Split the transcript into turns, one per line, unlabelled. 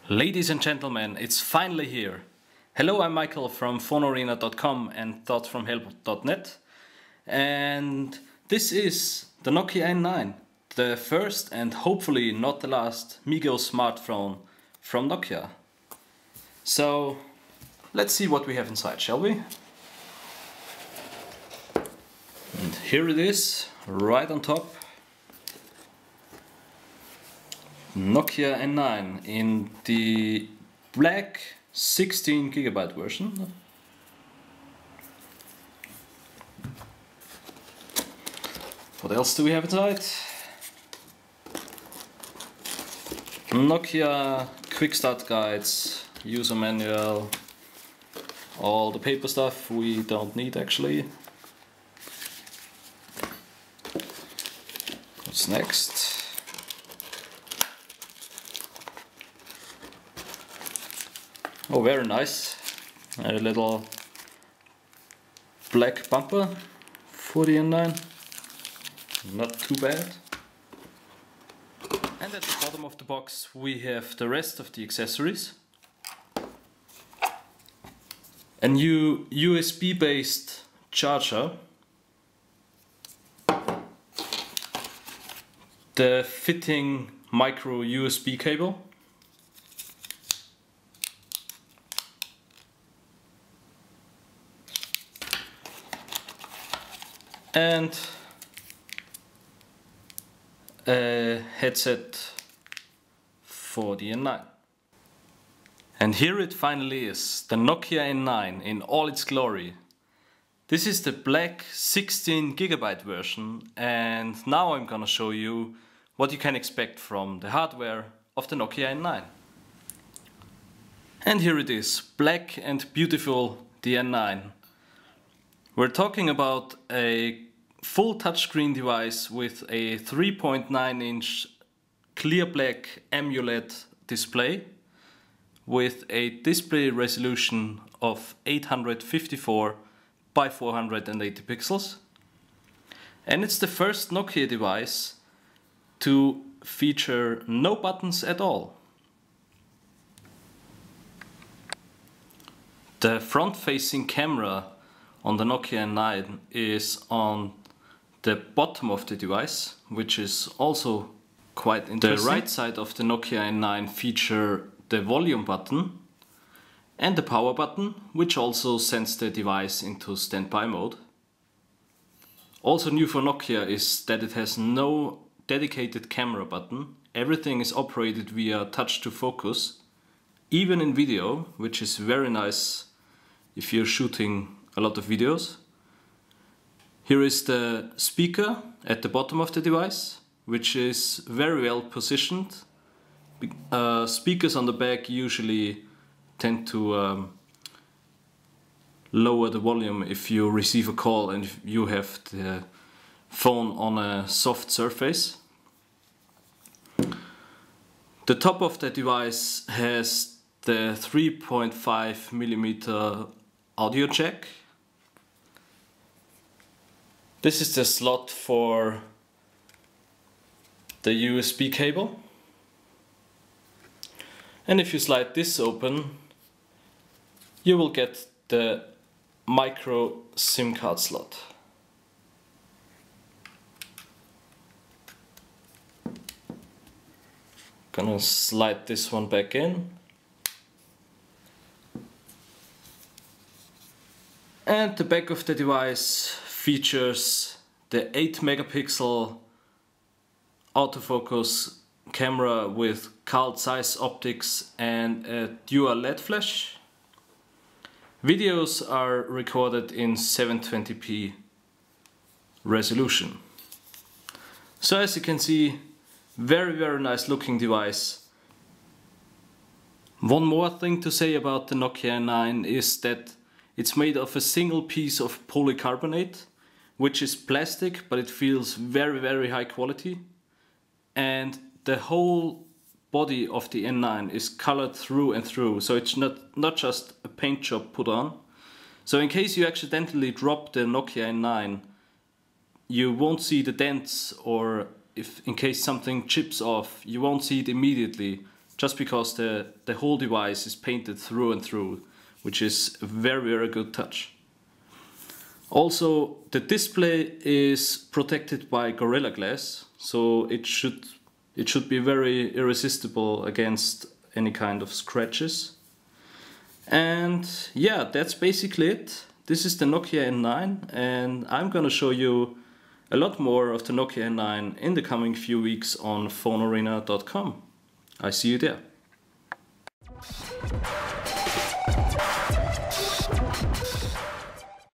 Ladies and gentlemen, it's finally here. Hello, I'm Michael from phonearena.com and thoughtsfromhelp.net, and this is the Nokia N9, the first and hopefully not the last MeeGo smartphone from Nokia. So let's see what we have inside, shall we? And here it is, right on top. Nokia N9 in the black 16GB version. What else do we have inside? Nokia quick start guides, user manual, all the paper stuff we don't need actually. What's next? Oh, very nice. A little black bumper for the N9. Not too bad. And at the bottom of the box we have the rest of the accessories. A new USB based charger. The fitting micro USB cable. And a headset for the N9. And here it finally is, the Nokia N9 in all its glory. This is the black 16GB version, and now I'm gonna show you what you can expect from the hardware of the Nokia N9. And here it is, black and beautiful, the N9. We're talking about a full touchscreen device with a 3.9-inch clear black AMOLED display with a display resolution of 854 by 480 pixels. And it's the first Nokia device to feature no buttons at all. The front-facing camera on the Nokia N9 is on the bottom of the device, which is also quite interesting. The right side of the Nokia N9 feature the volume button and the power button, which also sends the device into standby mode. Also new for Nokia is that it has no dedicated camera button. Everything is operated via touch to focus, even in video, which is very nice if you're shooting a lot of videos. Here is the speaker at the bottom of the device, which is very well positioned. Speakers on the back usually tend to lower the volume if you receive a call and if you have the phone on a soft surface. The top of the device has the 3.5mm audio jack. This is the slot for the USB cable. And if you slide this open, you will get the micro SIM card slot. Gonna slide this one back in. And the back of the device features the 8-megapixel autofocus camera with Carl Zeiss optics and a dual LED flash. Videos are recorded in 720p resolution. So as you can see, very nice looking device. One more thing to say about the Nokia N9 is that it's made of a single piece of polycarbonate, which is plastic, but it feels very high quality. And the whole body of the N9 is colored through and through, so it's not just a paint job put on. So in case you accidentally drop the Nokia N9, you won't see the dents, or if in case something chips off, you won't see it immediately, just because the whole device is painted through and through, which is a very, very good touch. Also, the display is protected by Gorilla Glass, so it should be very irresistible against any kind of scratches. And yeah, that's basically it. This is the Nokia N9, and I'm gonna show you a lot more of the Nokia N9 in the coming few weeks on phonearena.com. I see you there.